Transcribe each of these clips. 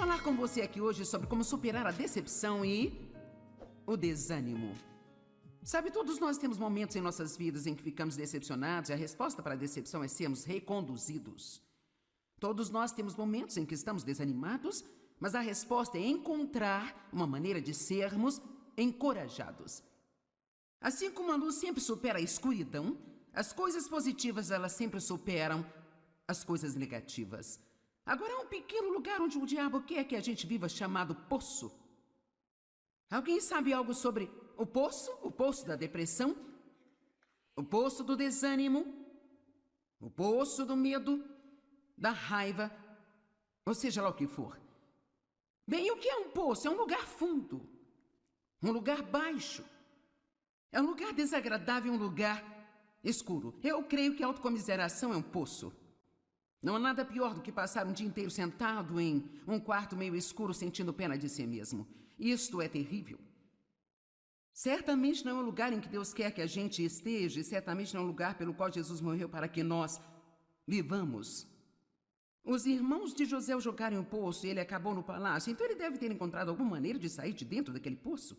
falar com você aqui hoje sobre como superar a decepção e o desânimo. Sabe, todos nós temos momentos em nossas vidas em que ficamos decepcionados e a resposta para a decepção é sermos reconduzidos. Todos nós temos momentos em que estamos desanimados, mas a resposta é encontrar uma maneira de sermos encorajados. Assim como a luz sempre supera a escuridão, as coisas positivas elas sempre superam as coisas negativas. Agora há um pequeno lugar onde o diabo quer que a gente viva chamado poço. Alguém sabe algo sobre o poço? O poço da depressão? O poço do desânimo? O poço do medo? Da raiva? Ou seja lá o que for. Bem, o que é um poço? É um lugar fundo. Um lugar baixo. É um lugar desagradável, um lugar escuro. Eu creio que a autocomiseração é um poço. Não há nada pior do que passar um dia inteiro sentado em um quarto meio escuro sentindo pena de si mesmo. Isto é terrível. Certamente não é um lugar em que Deus quer que a gente esteja e certamente não é um lugar pelo qual Jesus morreu para que nós vivamos. Os irmãos de José o jogaram em um poço e ele acabou no palácio, então ele deve ter encontrado alguma maneira de sair de dentro daquele poço.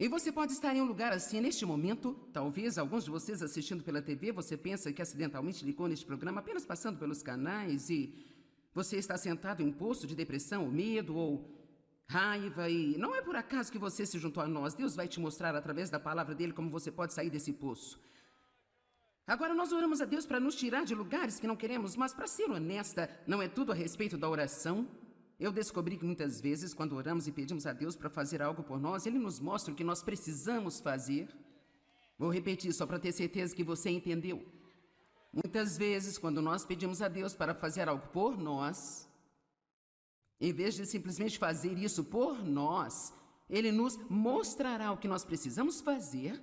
E você pode estar em um lugar assim neste momento. Talvez alguns de vocês assistindo pela TV, você pensa que acidentalmente ligou neste programa apenas passando pelos canais e você está sentado em um poço de depressão, ou medo, ou raiva e não é por acaso que você se juntou a nós. Deus vai te mostrar através da palavra dele como você pode sair desse poço. Agora nós oramos a Deus para nos tirar de lugares que não queremos, mas para ser honesta, não é tudo a respeito da oração. Eu descobri que muitas vezes, quando oramos e pedimos a Deus para fazer algo por nós, Ele nos mostra o que nós precisamos fazer. Vou repetir só para ter certeza que você entendeu. Muitas vezes, quando nós pedimos a Deus para fazer algo por nós, em vez de simplesmente fazer isso por nós, Ele nos mostrará o que nós precisamos fazer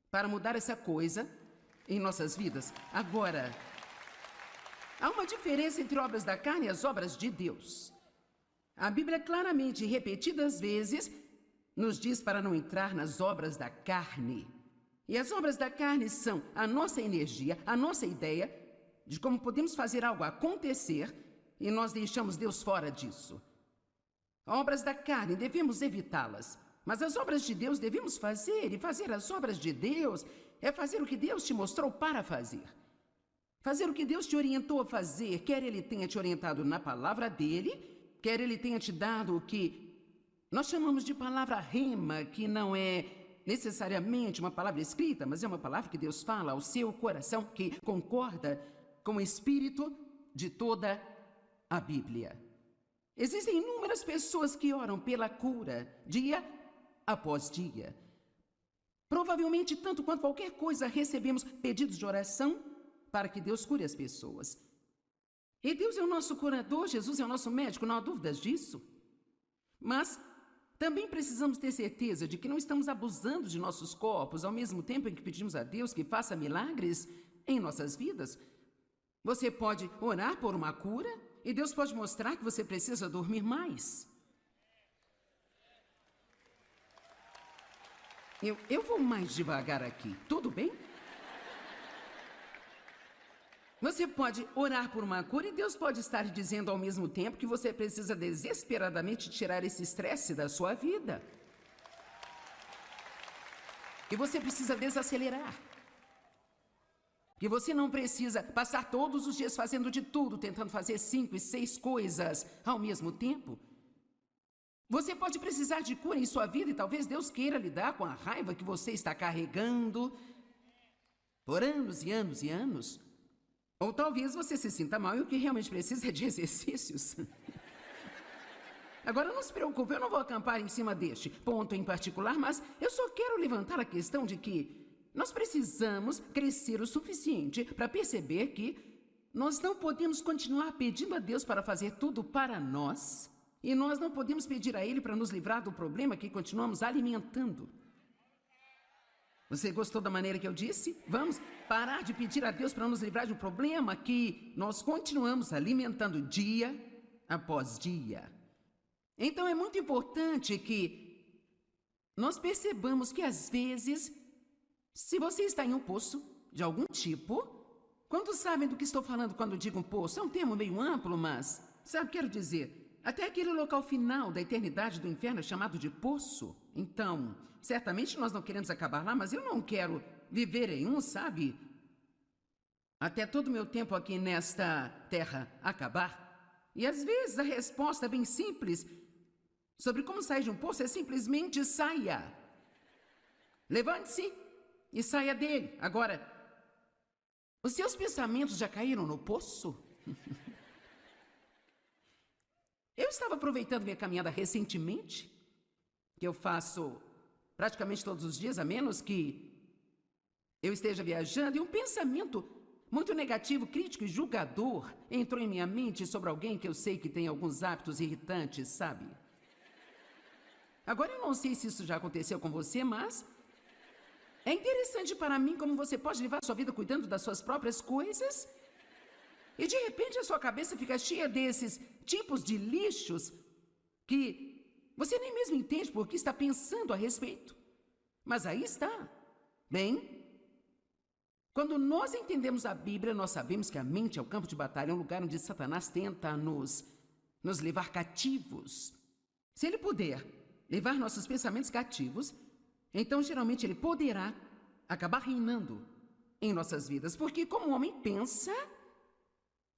para mudar essa coisa em nossas vidas. Agora, há uma diferença entre obras da carne e as obras de Deus. A Bíblia claramente, repetidas vezes, nos diz para não entrar nas obras da carne. E as obras da carne são a nossa energia, a nossa ideia de como podemos fazer algo acontecer e nós deixamos Deus fora disso. Obras da carne, devemos evitá-las. Mas as obras de Deus devemos fazer, e fazer as obras de Deus é fazer o que Deus te mostrou para fazer. Fazer o que Deus te orientou a fazer, quer Ele tenha te orientado na palavra dEle, quer Ele tenha te dado o que nós chamamos de palavra rema, que não é necessariamente uma palavra escrita, mas é uma palavra que Deus fala ao seu coração, que concorda com o espírito de toda a Bíblia. Existem inúmeras pessoas que oram pela cura, dia após dia. Provavelmente, tanto quanto qualquer coisa, recebemos pedidos de oração para que Deus cure as pessoas. E Deus é o nosso curador, Jesus é o nosso médico, não há dúvidas disso. Mas também precisamos ter certeza de que não estamos abusando de nossos corpos ao mesmo tempo em que pedimos a Deus que faça milagres em nossas vidas. Você pode orar por uma cura e Deus pode mostrar que você precisa dormir mais. Eu vou mais devagar aqui, tudo bem? Você pode orar por uma cura e Deus pode estar dizendo ao mesmo tempo que você precisa desesperadamente tirar esse estresse da sua vida. Que você precisa desacelerar. Que você não precisa passar todos os dias fazendo de tudo, tentando fazer 5 e 6 coisas ao mesmo tempo. Você pode precisar de cura em sua vida e talvez Deus queira lidar com a raiva que você está carregando por anos e anos e anos. Ou talvez você se sinta mal e o que realmente precisa é de exercícios. Agora não se preocupe, eu não vou acampar em cima deste ponto em particular, mas eu só quero levantar a questão de que nós precisamos crescer o suficiente para perceber que nós não podemos continuar pedindo a Deus para fazer tudo para nós e nós não podemos pedir a Ele para nos livrar do problema que continuamos alimentando. Você gostou da maneira que eu disse? Vamos parar de pedir a Deus para nos livrar de um problema que nós continuamos alimentando dia após dia. Então é muito importante que nós percebamos que às vezes, se você está em um poço de algum tipo, quantos sabem do que estou falando quando digo um poço? É um termo meio amplo, mas Sabe, quero dizer, até aquele local final da eternidade do inferno é chamado de poço. Então, certamente nós não queremos acabar lá, mas eu não quero viver em um, sabe? Até todo o meu tempo aqui nesta terra acabar. E às vezes a resposta bem simples sobre como sair de um poço é simplesmente saia. Levante-se e saia dele. Agora, os seus pensamentos já caíram no poço? Eu estava aproveitando minha caminhada recentemente, que eu faço praticamente todos os dias, a menos que eu esteja viajando, e um pensamento muito negativo, crítico e julgador entrou em minha mente sobre alguém que eu sei que tem alguns hábitos irritantes, sabe? Agora, eu não sei se isso já aconteceu com você, mas é interessante para mim como você pode levar sua vida cuidando das suas próprias coisas e, de repente, a sua cabeça fica cheia desses tipos de lixos que você nem mesmo entende por que está pensando a respeito. Mas aí está. Bem, quando nós entendemos a Bíblia, nós sabemos que a mente é o campo de batalha, é um lugar onde Satanás tenta nos levar cativos. Se ele puder levar nossos pensamentos cativos, então geralmente ele poderá acabar reinando em nossas vidas. Porque como o homem pensa,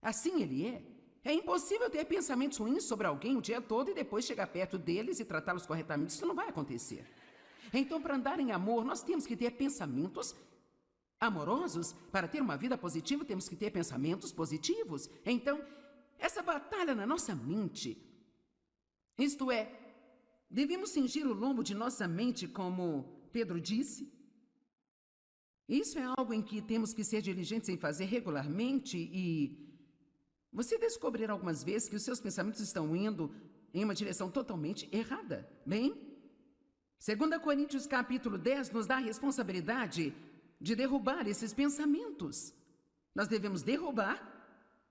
assim ele é. É impossível ter pensamentos ruins sobre alguém o dia todo e depois chegar perto deles e tratá-los corretamente. Isso não vai acontecer. Então, para andar em amor, nós temos que ter pensamentos amorosos. Para ter uma vida positiva, temos que ter pensamentos positivos. Então, essa batalha na nossa mente, isto é, devemos cingir o lombo de nossa mente, como Pedro disse. Isso é algo em que temos que ser diligentes em fazer regularmente e você descobrirá algumas vezes que os seus pensamentos estão indo em uma direção totalmente errada. Bem, 2 Coríntios capítulo 10 nos dá a responsabilidade de derrubar esses pensamentos. Nós devemos derrubar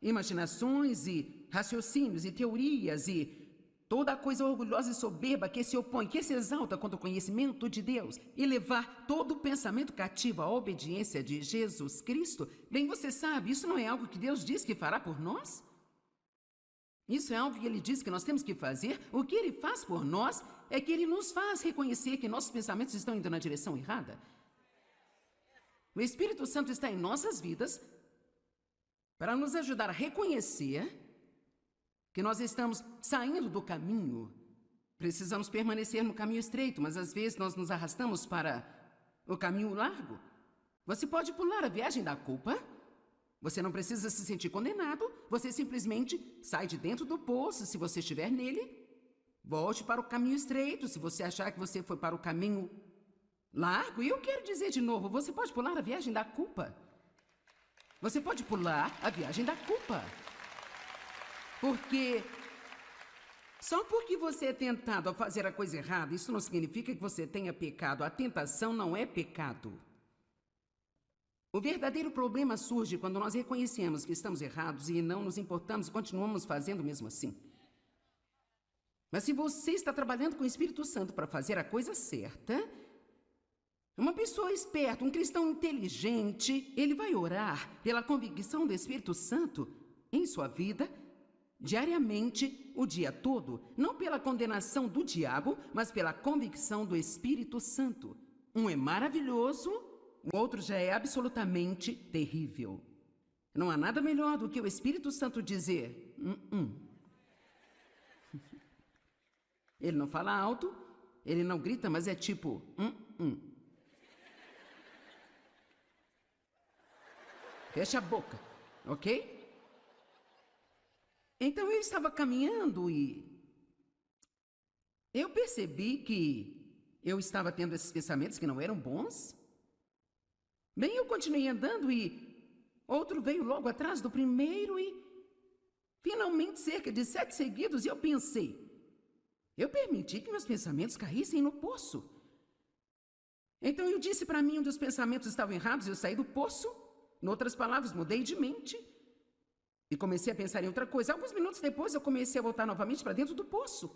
imaginações e raciocínios e teorias e toda coisa orgulhosa e soberba que se opõe, que se exalta contra o conhecimento de Deus e levar todo o pensamento cativo à obediência de Jesus Cristo. Bem, você sabe, isso não é algo que Deus diz que fará por nós? Isso é algo que Ele diz que nós temos que fazer. O que Ele faz por nós é que Ele nos faz reconhecer que nossos pensamentos estão indo na direção errada. O Espírito Santo está em nossas vidas para nos ajudar a reconhecer que nós estamos saindo do caminho. Precisamos permanecer no caminho estreito, mas às vezes nós nos arrastamos para o caminho largo. Você pode pular a viagem da culpa. Você não precisa se sentir condenado. Você simplesmente sai de dentro do poço, se você estiver nele. Volte para o caminho estreito, se você achar que você foi para o caminho largo. E eu quero dizer de novo, você pode pular a viagem da culpa. Você pode pular a viagem da culpa. Porque só porque você é tentado a fazer a coisa errada, isso não significa que você tenha pecado. A tentação não é pecado. O verdadeiro problema surge quando nós reconhecemos que estamos errados e não nos importamos e continuamos fazendo mesmo assim. Mas se você está trabalhando com o Espírito Santo para fazer a coisa certa, uma pessoa esperta, um cristão inteligente, ele vai orar pela convicção do Espírito Santo em sua vida, diariamente, o dia todo, não pela condenação do diabo, mas pela convicção do Espírito Santo. Um é maravilhoso, o outro já é absolutamente terrível. Não há nada melhor do que o Espírito Santo dizer, Ele não fala alto, ele não grita, mas é tipo, Fecha a boca, ok? Então eu estava caminhando e eu percebi que eu estava tendo esses pensamentos que não eram bons. Bem, eu continuei andando e outro veio logo atrás do primeiro e finalmente cerca de 7 seguidos e eu pensei, eu permiti que meus pensamentos caíssem no poço. Então eu disse para mim onde os pensamentos estavam errados e eu saí do poço. Em outras palavras, mudei de mente. E comecei a pensar em outra coisa. Alguns minutos depois, eu comecei a voltar novamente para dentro do poço.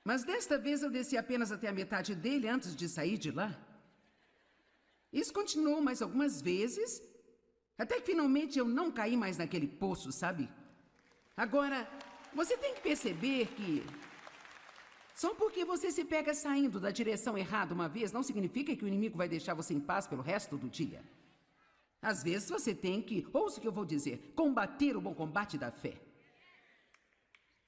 Mas desta vez, eu desci apenas até a metade dele antes de sair de lá. Isso continuou mais algumas vezes, até que finalmente eu não caí mais naquele poço, sabe? Agora, você tem que perceber que só porque você se pega saindo da direção errada uma vez, não significa que o inimigo vai deixar você em paz pelo resto do dia. Às vezes você tem que, ouça o que eu vou dizer, combater o bom combate da fé.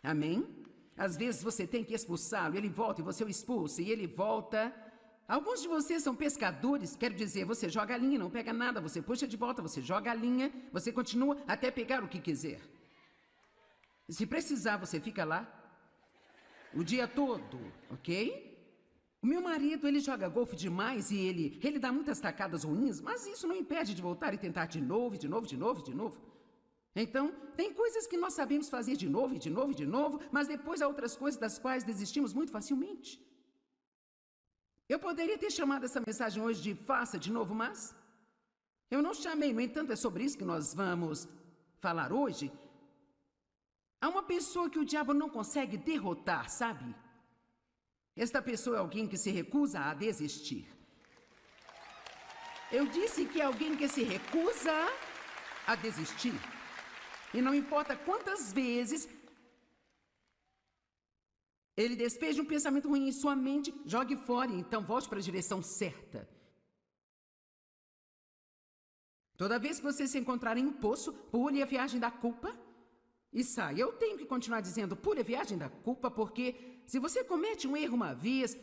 Amém? Às vezes você tem que expulsá-lo, ele volta e você o expulsa, e ele volta. Alguns de vocês são pescadores, quero dizer, você joga a linha, não pega nada, você puxa de volta, você joga a linha, você continua até pegar o que quiser. Se precisar, você fica lá o dia todo, ok? O meu marido, ele joga golfe demais e ele dá muitas tacadas ruins, mas isso não impede de voltar e tentar de novo, de novo, de novo, de novo. Então, tem coisas que nós sabemos fazer de novo, de novo, de novo, mas depois há outras coisas das quais desistimos muito facilmente. Eu poderia ter chamado essa mensagem hoje de faça de novo, mas eu não chamei. No entanto, é sobre isso que nós vamos falar hoje. Há uma pessoa que o diabo não consegue derrotar, sabe? Esta pessoa é alguém que se recusa a desistir. Eu disse que é alguém que se recusa a desistir. E não importa quantas vezes ele despeja um pensamento ruim em sua mente, jogue fora e então volte para a direção certa. Toda vez que você se encontrar em um poço, pule a viagem da culpa e saia. Eu tenho que continuar dizendo, pule a viagem da culpa, porque se você comete um erro uma vez,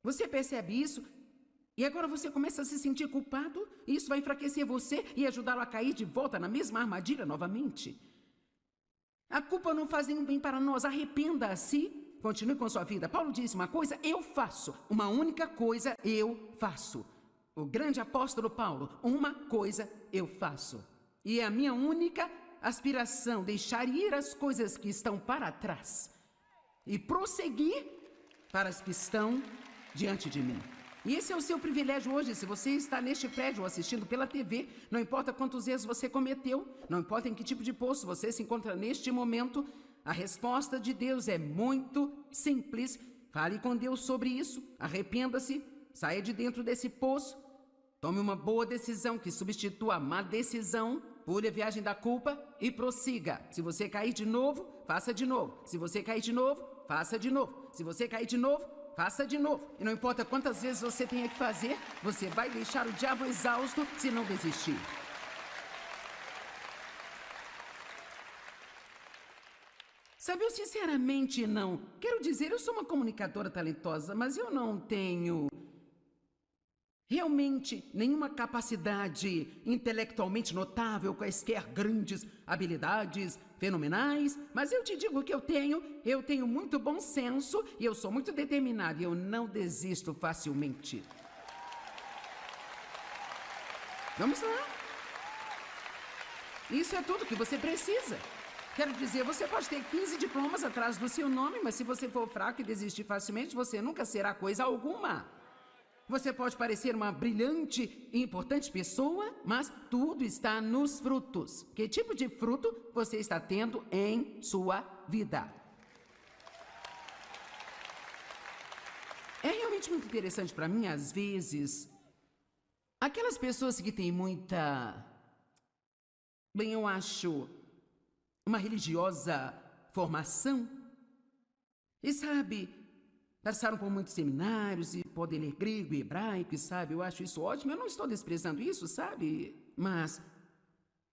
você percebe isso, e agora você começa a se sentir culpado, e isso vai enfraquecer você e ajudá-lo a cair de volta na mesma armadilha novamente. A culpa não faz nenhum bem para nós, arrependa-se, continue com sua vida. Paulo disse uma coisa, eu faço, uma única coisa eu faço. O grande apóstolo Paulo, uma coisa eu faço. E é a minha única aspiração, deixar ir as coisas que estão para trás e prosseguir para as que estão diante de mim. E esse é o seu privilégio hoje, se você está neste prédio ou assistindo pela TV, não importa quantos erros você cometeu, não importa em que tipo de poço você se encontra neste momento, a resposta de Deus é muito simples. Fale com Deus sobre isso, arrependa-se, saia de dentro desse poço, tome uma boa decisão que substitua a má decisão, pule a viagem da culpa e prossiga. Se você cair de novo, faça de novo. Se você cair de novo, faça de novo. Se você cair de novo, faça de novo. E não importa quantas vezes você tenha que fazer, você vai deixar o diabo exausto se não desistir. Sabe, eu sinceramente não. Quero dizer, eu sou uma comunicadora talentosa, mas eu não tenho realmente nenhuma capacidade intelectualmente notável, quaisquer grandes habilidades fenomenais, mas eu te digo que eu tenho muito bom senso e eu sou muito determinado e eu não desisto facilmente. Vamos lá. Isso é tudo que você precisa. Quero dizer, você pode ter 15 diplomas atrás do seu nome, mas se você for fraco e desistir facilmente, você nunca será coisa alguma. Você pode parecer uma brilhante e importante pessoa, mas tudo está nos frutos. Que tipo de fruto você está tendo em sua vida? É realmente muito interessante para mim, às vezes, aquelas pessoas que têm muita, bem, eu acho, uma religiosa formação, e sabe, passaram por muitos seminários e podem ler grego e hebraico, e sabe, eu acho isso ótimo, eu não estou desprezando isso, sabe, mas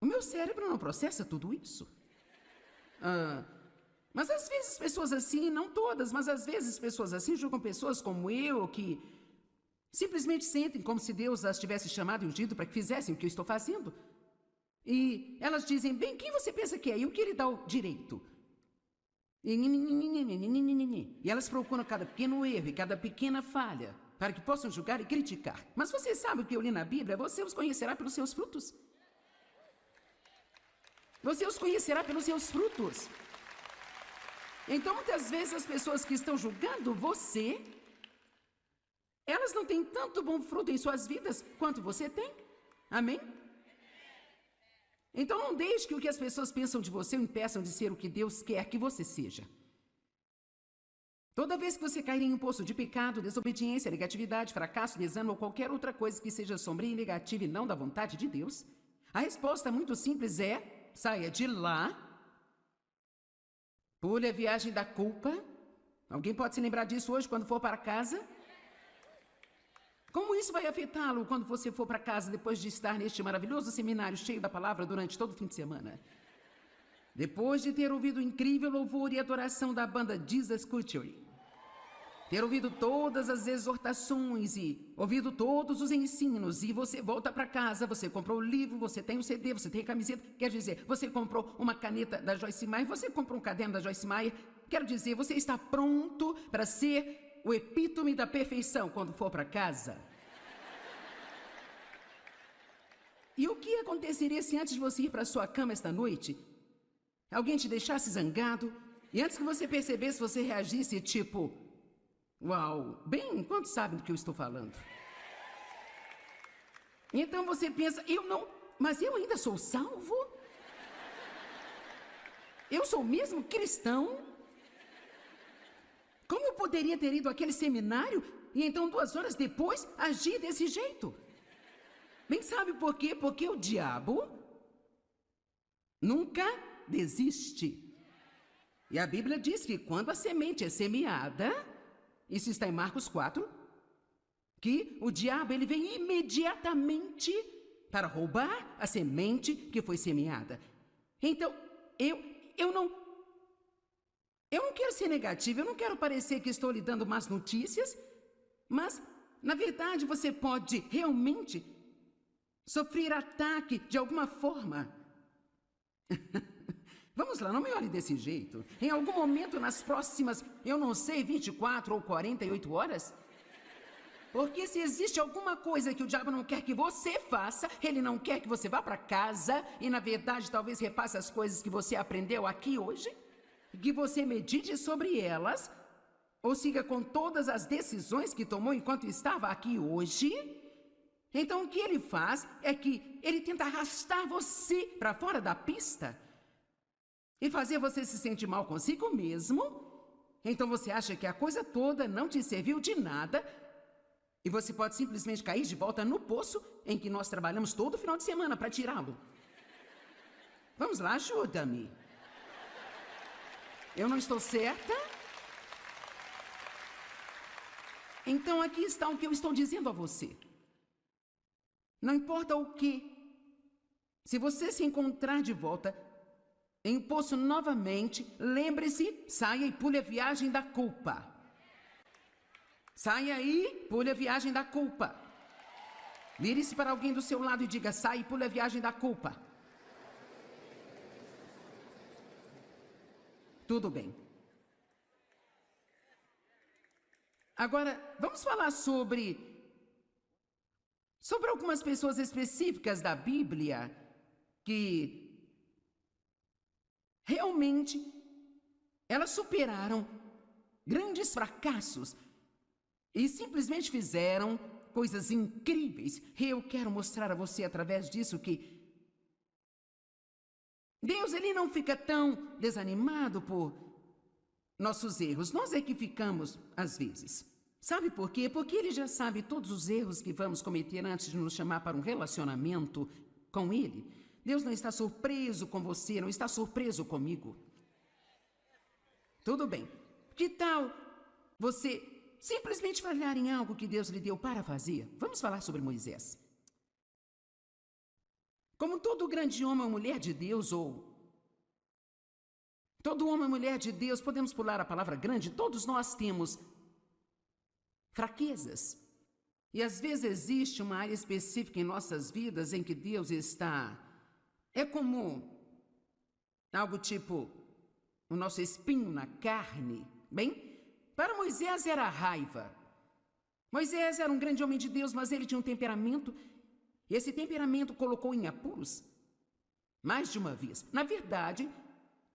o meu cérebro não processa tudo isso. Mas às vezes pessoas assim, não todas, mas às vezes pessoas assim julgam pessoas como eu, que simplesmente sentem como se Deus as tivesse chamado e ungido para que fizessem o que eu estou fazendo. E elas dizem, bem, quem você pensa que é? E o que ele dá o direito? E elas procuram cada pequeno erro e cada pequena falha para que possam julgar e criticar. Mas você sabe o que eu li na Bíblia? Você os conhecerá pelos seus frutos. Você os conhecerá pelos seus frutos. Então, muitas vezes, as pessoas que estão julgando você, elas não têm tanto bom fruto em suas vidas quanto você tem. Amém? Então não deixe que o que as pessoas pensam de você o impeçam de ser o que Deus quer que você seja. Toda vez que você cair em um poço de pecado, desobediência, negatividade, fracasso, desânimo ou qualquer outra coisa que seja sombria e negativa e não da vontade de Deus, a resposta muito simples é, saia de lá Pule a viagem da culpa. Alguém pode se lembrar disso hoje quando for para casa? Como isso vai afetá-lo quando você for para casa depois de estar neste maravilhoso seminário cheio da palavra durante todo o fim de semana? Depois de ter ouvido o incrível louvor e adoração da banda Jesus Culture, ter ouvido todas as exortações e ouvido todos os ensinos, e você volta para casa, você comprou o livro, você tem um CD, você tem a camiseta, quer dizer, você comprou uma caneta da Joyce Meyer, você comprou um caderno da Joyce Meyer, quero dizer, você está pronto para ser o epítome da perfeição quando for para casa. E o que aconteceria se antes de você ir para sua cama esta noite, alguém te deixasse zangado, e antes que você percebesse, você reagisse tipo... Uau, bem, quantos sabem do que eu estou falando? Então você pensa, mas eu ainda sou salvo? Eu sou mesmo cristão? Como eu poderia ter ido àquele seminário e então 2 horas depois agir desse jeito? Bem, sabe por quê? Porque o diabo nunca desiste. E a Bíblia diz que quando a semente é semeada... Isso está em Marcos 4, que o diabo ele vem imediatamente para roubar a semente que foi semeada. Então, eu não quero ser negativo, eu não quero parecer que estou lhe dando más notícias, mas, na verdade, você pode realmente sofrer ataque de alguma forma. Vamos lá, não me olhe desse jeito. Em algum momento nas próximas, 24 ou 48 horas? Porque se existe alguma coisa que o diabo não quer que você faça, ele não quer que você vá para casa e, na verdade, talvez repasse as coisas que você aprendeu aqui hoje, que você medite sobre elas, ou siga com todas as decisões que tomou enquanto estava aqui hoje. Então, o que ele faz é que ele tenta arrastar você para fora da pista e fazer você se sentir mal consigo mesmo. Então você acha que a coisa toda não te serviu de nada e você pode simplesmente cair de volta no poço em que nós trabalhamos todo final de semana para tirá-lo. Vamos lá, ajuda-me. Eu não estou certa? Então aqui está o que eu estou dizendo a você. Não importa o que, se você se encontrar de volta em um poço novamente, lembre-se, saia e pule a viagem da culpa. Saia e pule a viagem da culpa. Vire-se para alguém do seu lado e diga, saia e pule a viagem da culpa. Tudo bem. Agora, vamos falar sobre algumas pessoas específicas da Bíblia que realmente elas superaram grandes fracassos e simplesmente fizeram coisas incríveis. Eu quero mostrar a você através disso que Deus ele não fica tão desanimado por nossos erros. Nós é que ficamos às vezes. Sabe por quê? Porque ele já sabe todos os erros que vamos cometer antes de nos chamar para um relacionamento com ele. Deus não está surpreso com você, não está surpreso comigo. Tudo bem. Que tal você simplesmente falhar em algo que Deus lhe deu para fazer? Vamos falar sobre Moisés. Como todo grande homem ou mulher de Deus, ou todo homem ou mulher de Deus, podemos pular a palavra grande, todos nós temos fraquezas. E às vezes existe uma área específica em nossas vidas em que Deus está... É como algo tipo o nosso espinho na carne. Bem, para Moisés era a raiva. Moisés era um grande homem de Deus, mas ele tinha um temperamento, e esse temperamento colocou em apuros mais de uma vez. Na verdade,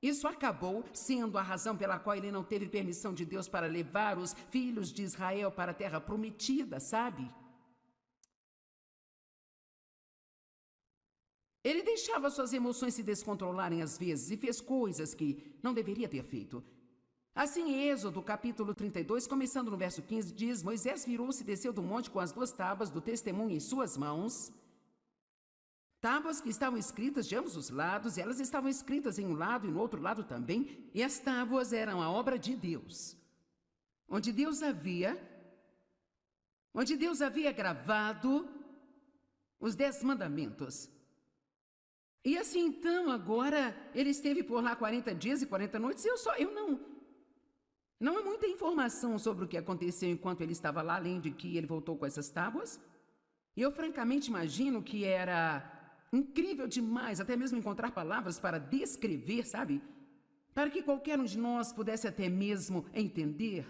isso acabou sendo a razão pela qual ele não teve permissão de Deus para levar os filhos de Israel para a terra prometida, sabe? Ele deixava suas emoções se descontrolarem às vezes e fez coisas que não deveria ter feito. Assim, em Êxodo, capítulo 32, começando no verso 15, diz: Moisés virou-se e desceu do monte com as 2 tábuas do testemunho em suas mãos. Tábuas que estavam escritas de ambos os lados, elas estavam escritas em um lado e no outro lado também, e as tábuas eram a obra de Deus, onde Deus havia gravado os 10 mandamentos. E assim, então, agora, ele esteve por lá 40 dias e 40 noites, não há muita informação sobre o que aconteceu enquanto ele estava lá, além de que ele voltou com essas tábuas. E eu francamente imagino que era incrível demais, até mesmo encontrar palavras para descrever, sabe? Para que qualquer um de nós pudesse até mesmo entender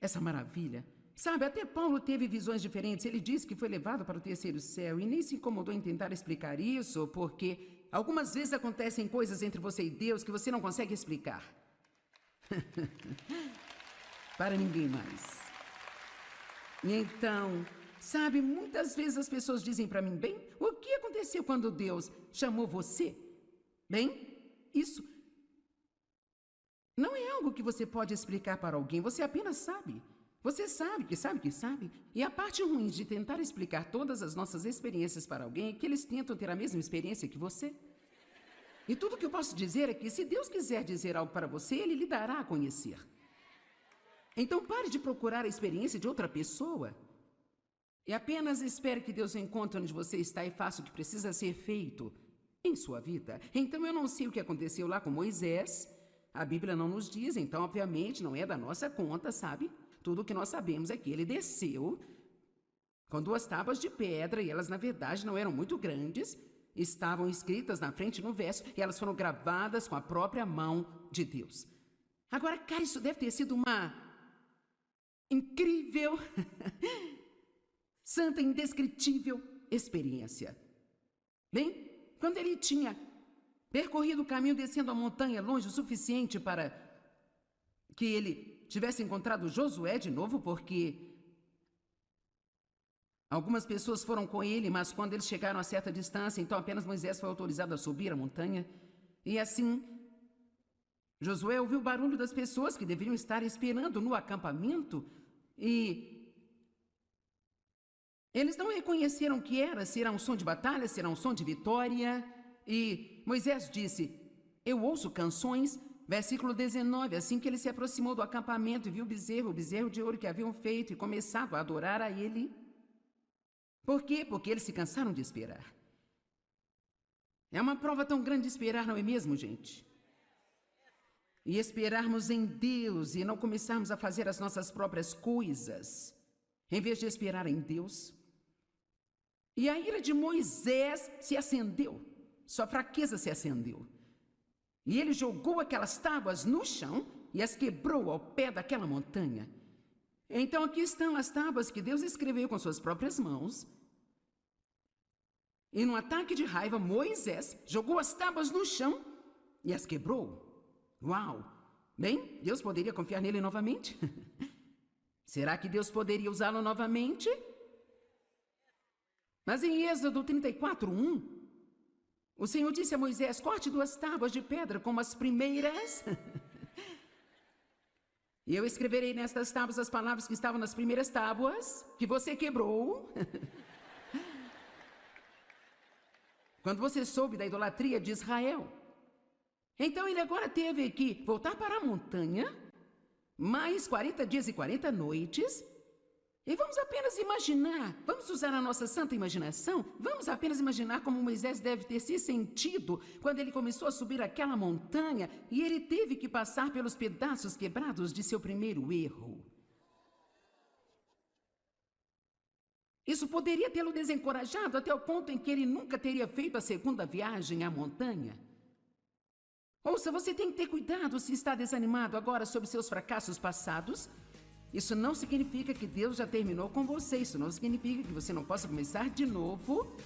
essa maravilha. Sabe, até Paulo teve visões diferentes. Ele disse que foi levado para o terceiro céu e nem se incomodou em tentar explicar isso, porque algumas vezes acontecem coisas entre você e Deus que você não consegue explicar. Para ninguém mais. E então, sabe, muitas vezes as pessoas dizem para mim, bem, o que aconteceu quando Deus chamou você? Bem, isso não é algo que você pode explicar para alguém, você apenas sabe. Você sabe que sabe que sabe. E a parte ruim de tentar explicar todas as nossas experiências para alguém é que eles tentam ter a mesma experiência que você. E tudo que eu posso dizer é que se Deus quiser dizer algo para você, Ele lhe dará a conhecer. Então pare de procurar a experiência de outra pessoa. E apenas espere que Deus encontre onde você está e faça o que precisa ser feito em sua vida. Então eu não sei o que aconteceu lá com Moisés. A Bíblia não nos diz, então obviamente não é da nossa conta, sabe? Tudo o que nós sabemos é que ele desceu com 2 tábuas de pedra e elas, na verdade, não eram muito grandes. Estavam escritas na frente no verso e elas foram gravadas com a própria mão de Deus. Agora, cara, isso deve ter sido uma incrível, santa, indescritível experiência. Bem, quando ele tinha percorrido o caminho descendo a montanha longe o suficiente para que ele tivesse encontrado Josué de novo, porque algumas pessoas foram com ele, mas quando eles chegaram a certa distância, então apenas Moisés foi autorizado a subir a montanha. E assim, Josué ouviu o barulho das pessoas que deveriam estar esperando no acampamento e eles não reconheceram o que era, se era um som de batalha, se era um som de vitória. E Moisés disse, eu ouço canções. Versículo 19, assim que ele se aproximou do acampamento e viu o bezerro de ouro que haviam feito e começado a adorar a ele. Por quê? Porque eles se cansaram de esperar. É uma prova tão grande de esperar, não é mesmo, gente? E esperarmos em Deus e não começarmos a fazer as nossas próprias coisas, em vez de esperar em Deus. E a ira de Moisés se acendeu, sua fraqueza se acendeu. E ele jogou aquelas tábuas no chão e as quebrou ao pé daquela montanha. Então aqui estão as tábuas que Deus escreveu com suas próprias mãos. E num ataque de raiva, Moisés jogou as tábuas no chão e as quebrou. Uau! Bem, Deus poderia confiar nele novamente? Será que Deus poderia usá-lo novamente? Mas em Êxodo 34:1, o Senhor disse a Moisés, corte 2 tábuas de pedra como as primeiras. E eu escreverei nestas tábuas as palavras que estavam nas primeiras tábuas, que você quebrou. Quando você soube da idolatria de Israel. Então ele agora teve que voltar para a montanha, mais 40 dias e 40 noites, e vamos apenas imaginar, vamos usar a nossa santa imaginação, vamos apenas imaginar como Moisés deve ter se sentido quando ele começou a subir aquela montanha e ele teve que passar pelos pedaços quebrados de seu primeiro erro. Isso poderia tê-lo desencorajado até o ponto em que ele nunca teria feito a segunda viagem à montanha. Ouça, você tem que ter cuidado se está desanimado agora sobre seus fracassos passados. Isso não significa que Deus já terminou com você. Isso não significa que você não possa começar de novo.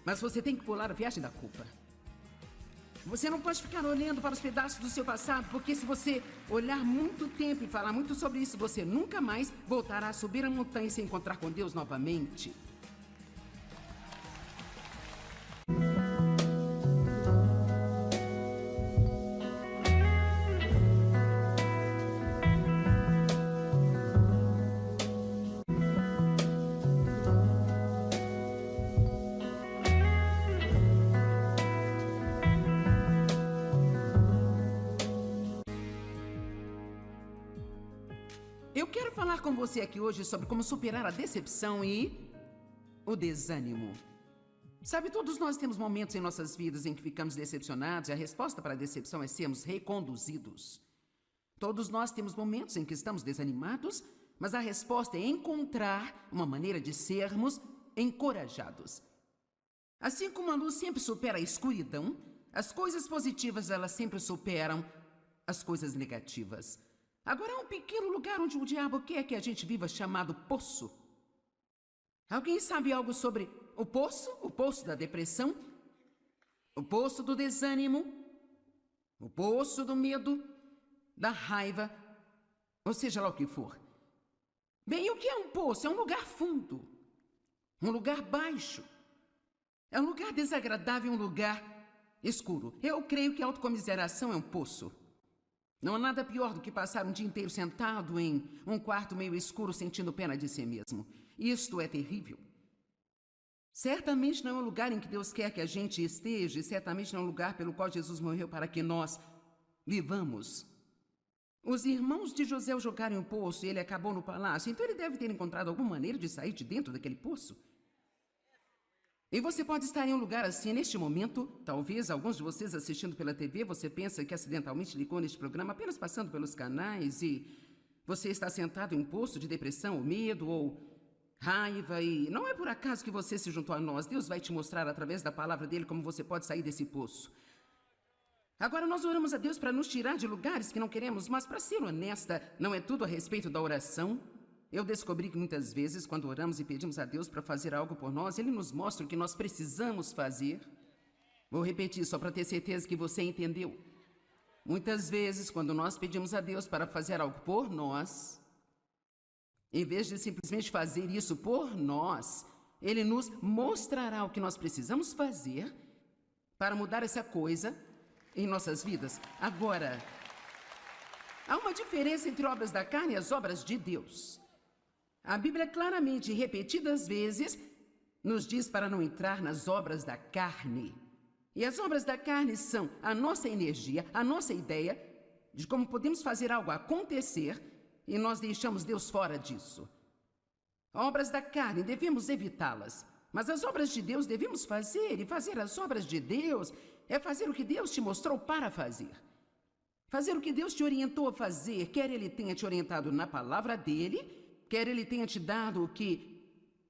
Mas você tem que pular a viagem da culpa. Você não pode ficar olhando para os pedaços do seu passado, porque se você olhar muito tempo e falar muito sobre isso, você nunca mais voltará a subir a montanha e se encontrar com Deus novamente. Eu quero falar com você aqui hoje sobre como superar a decepção e o desânimo. Sabe, todos nós temos momentos em nossas vidas em que ficamos decepcionados e a resposta para a decepção é sermos reconduzidos. Todos nós temos momentos em que estamos desanimados, mas a resposta é encontrar uma maneira de sermos encorajados. Assim como a luz sempre supera a escuridão, as coisas positivas elas sempre superam as coisas negativas. Agora há um pequeno lugar onde o diabo quer que a gente viva chamado poço. Alguém sabe algo sobre o poço? O poço da depressão? O poço do desânimo? O poço do medo? Da raiva? Ou seja lá o que for. Bem, o que é um poço? É um lugar fundo. Um lugar baixo. É um lugar desagradável, um lugar escuro. Eu creio que a autocomiseração é um poço. Não há nada pior do que passar um dia inteiro sentado em um quarto meio escuro sentindo pena de si mesmo. Isto é terrível. Certamente não é um lugar em que Deus quer que a gente esteja, e certamente não é um lugar pelo qual Jesus morreu para que nós vivamos. Os irmãos de José o jogaram em um poço e ele acabou no palácio, então ele deve ter encontrado alguma maneira de sair de dentro daquele poço. E você pode estar em um lugar assim neste momento. Talvez alguns de vocês assistindo pela TV, você pensa que acidentalmente ligou neste programa apenas passando pelos canais e você está sentado em um poço de depressão ou medo ou raiva e não é por acaso que você se juntou a nós. Deus vai te mostrar através da palavra dele como você pode sair desse poço. Agora nós oramos a Deus para nos tirar de lugares que não queremos, mas para ser honesta, não é tudo a respeito da oração. Eu descobri que muitas vezes, quando oramos e pedimos a Deus para fazer algo por nós, Ele nos mostra o que nós precisamos fazer. Vou repetir só para ter certeza que você entendeu. Muitas vezes, quando nós pedimos a Deus para fazer algo por nós, em vez de simplesmente fazer isso por nós, Ele nos mostrará o que nós precisamos fazer para mudar essa coisa em nossas vidas. Agora, há uma diferença entre obras da carne e as obras de Deus. A Bíblia claramente, repetidas vezes, nos diz para não entrar nas obras da carne. E as obras da carne são a nossa energia, a nossa ideia de como podemos fazer algo acontecer e nós deixamos Deus fora disso. Obras da carne, devemos evitá-las. Mas as obras de Deus devemos fazer, e fazer as obras de Deus é fazer o que Deus te mostrou para fazer. Fazer o que Deus te orientou a fazer, quer Ele tenha te orientado na palavra dEle, quer Ele tenha te dado o que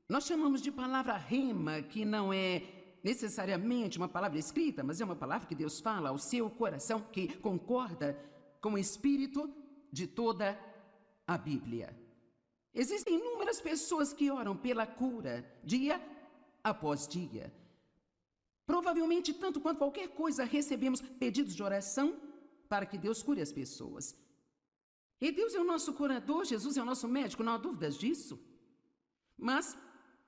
nós chamamos de palavra rema, que não é necessariamente uma palavra escrita, mas é uma palavra que Deus fala ao seu coração, que concorda com o espírito de toda a Bíblia. Existem inúmeras pessoas que oram pela cura, dia após dia. Provavelmente, tanto quanto qualquer coisa, recebemos pedidos de oração para que Deus cure as pessoas. E Deus é o nosso curador, Jesus é o nosso médico, não há dúvidas disso. Mas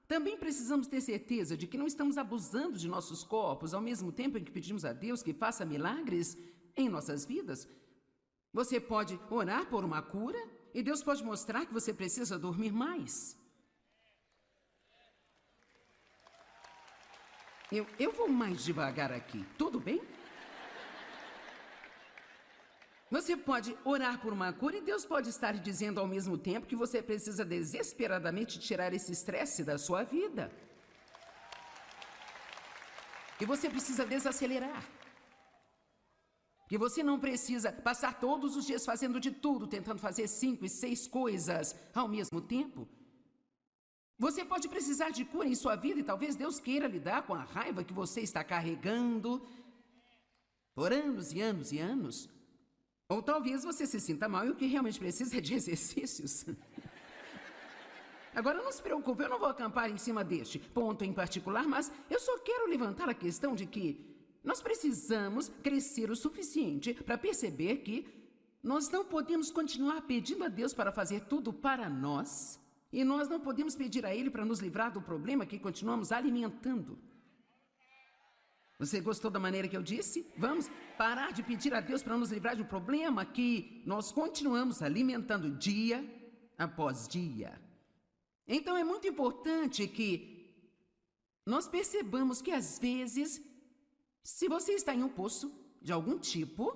também precisamos ter certeza de que não estamos abusando de nossos corpos ao mesmo tempo em que pedimos a Deus que faça milagres em nossas vidas. Você pode orar por uma cura e Deus pode mostrar que você precisa dormir mais. Eu vou mais devagar aqui, tudo bem? Você pode orar por uma cura e Deus pode estar dizendo ao mesmo tempo que você precisa desesperadamente tirar esse estresse da sua vida. Que você precisa desacelerar. Que você não precisa passar todos os dias fazendo de tudo, tentando fazer 5 e 6 coisas ao mesmo tempo. Você pode precisar de cura em sua vida e talvez Deus queira lidar com a raiva que você está carregando por anos e anos e anos. Ou talvez você se sinta mal e o que realmente precisa é de exercícios. Agora, não se preocupe, eu não vou acampar em cima deste ponto em particular, mas eu só quero levantar a questão de que nós precisamos crescer o suficiente para perceber que nós não podemos continuar pedindo a Deus para fazer tudo para nós e nós não podemos pedir a Ele para nos livrar do problema que continuamos alimentando. Você gostou da maneira que eu disse? Vamos parar de pedir a Deus para nos livrar de um problema que nós continuamos alimentando dia após dia. Então é muito importante que nós percebamos que às vezes, se você está em um poço de algum tipo,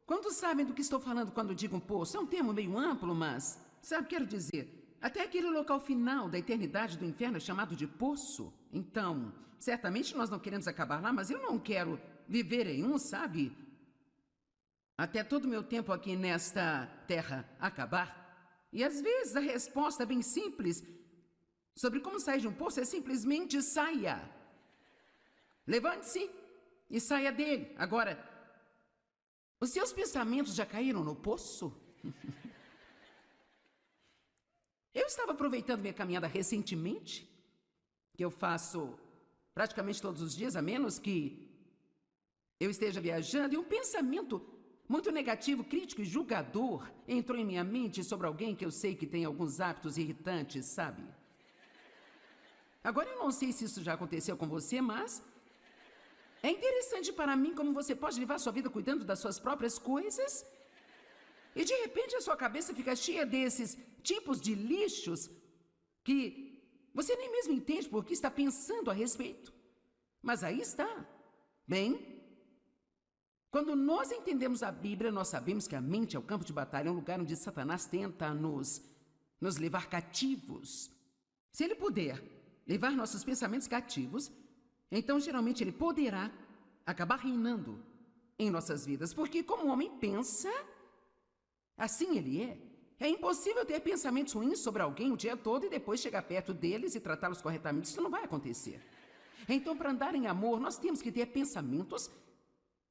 quantos sabem do que estou falando quando digo um poço? É um termo meio amplo, mas Sabe, quero dizer, até aquele local final da eternidade do inferno é chamado de poço. Então, certamente nós não queremos acabar lá, mas eu não quero viver em um, sabe? Até todo o meu tempo aqui nesta terra acabar. E às vezes a resposta bem simples sobre como sair de um poço é simplesmente saia. Levante-se e saia dele. Agora, os seus pensamentos já caíram no poço? Eu estava aproveitando minha caminhada recentemente, que eu faço praticamente todos os dias, a menos que eu esteja viajando, e um pensamento muito negativo, crítico e julgador entrou em minha mente sobre alguém que eu sei que tem alguns hábitos irritantes, sabe? Agora, eu não sei se isso já aconteceu com você, mas é interessante para mim como você pode levar sua vida cuidando das suas próprias coisas e, de repente, a sua cabeça fica cheia desses tipos de lixos que você nem mesmo entende por que está pensando a respeito. Mas aí está. Bem, quando nós entendemos a Bíblia, nós sabemos que a mente é o campo de batalha, é um lugar onde Satanás tenta nos levar cativos. Se ele puder levar nossos pensamentos cativos, então geralmente ele poderá acabar reinando em nossas vidas. Porque como o homem pensa, assim ele é. É impossível ter pensamentos ruins sobre alguém o dia todo e depois chegar perto deles e tratá-los corretamente. Isso não vai acontecer. Então, para andar em amor, nós temos que ter pensamentos